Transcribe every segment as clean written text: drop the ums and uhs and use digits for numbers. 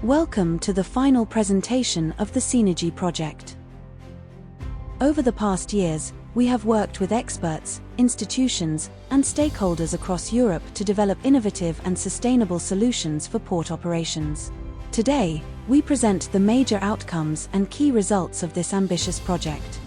Welcome to the final presentation of the SEANERGY project. Over the past years, we have worked with experts, institutions, and stakeholders across Europe to develop innovative and sustainable solutions for port operations. Today, we present the major outcomes and key results of this ambitious project.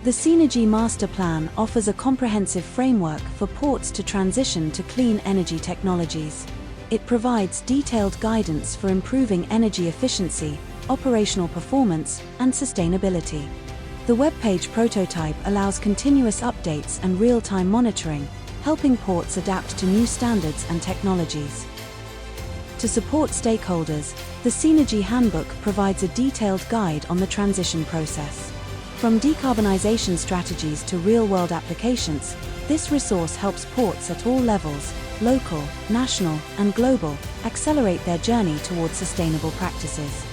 The SEANERGY Master Plan offers a comprehensive framework for ports to transition to clean energy technologies. It provides detailed guidance for improving energy efficiency, operational performance, and sustainability. The webpage prototype allows continuous updates and real-time monitoring, helping ports adapt to new standards and technologies. To support stakeholders, the SEANERGY Handbook provides a detailed guide on the transition process. From decarbonization strategies to real-world applications, this resource helps ports at all levels, local, national, and global, accelerate their journey towards sustainable practices.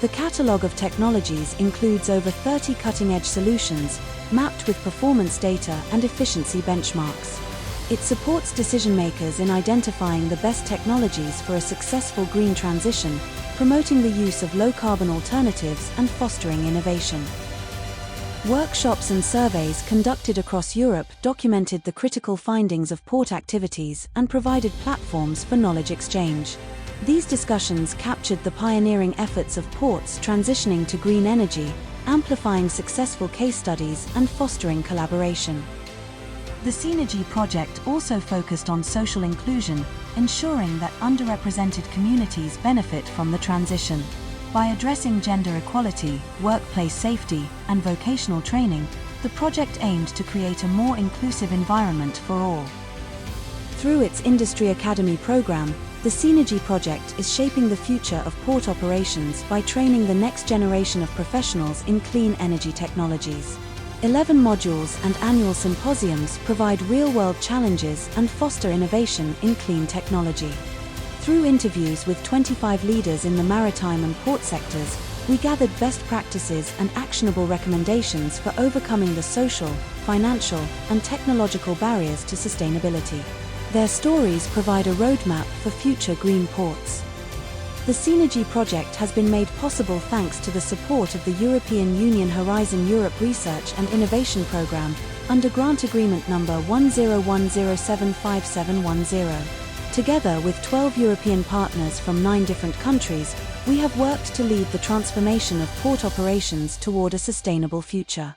The catalogue of technologies includes over 30 cutting-edge solutions, mapped with performance data and efficiency benchmarks. It supports decision-makers in identifying the best technologies for a successful green transition, promoting the use of low-carbon alternatives and fostering innovation. Workshops and surveys conducted across Europe documented the critical findings of port activities and provided platforms for knowledge exchange. These discussions captured the pioneering efforts of ports transitioning to green energy, amplifying successful case studies and fostering collaboration. The SEANERGY project also focused on social inclusion, ensuring that underrepresented communities benefit from the transition. By addressing gender equality, workplace safety, and vocational training, the project aimed to create a more inclusive environment for all. Through its Industry Academy program, the SEANERGY project is shaping the future of port operations by training the next generation of professionals in clean energy technologies. 11 modules and annual symposiums provide real-world challenges and foster innovation in clean technology. Through interviews with 25 leaders in the maritime and port sectors, we gathered best practices and actionable recommendations for overcoming the social, financial, and technological barriers to sustainability. Their stories provide a roadmap for future green ports. The SEANERGY project has been made possible thanks to the support of the European Union Horizon Europe Research and Innovation Programme, under Grant Agreement number 1010757710. Together with 12 European partners from 9 different countries, we have worked to lead the transformation of port operations toward a sustainable future.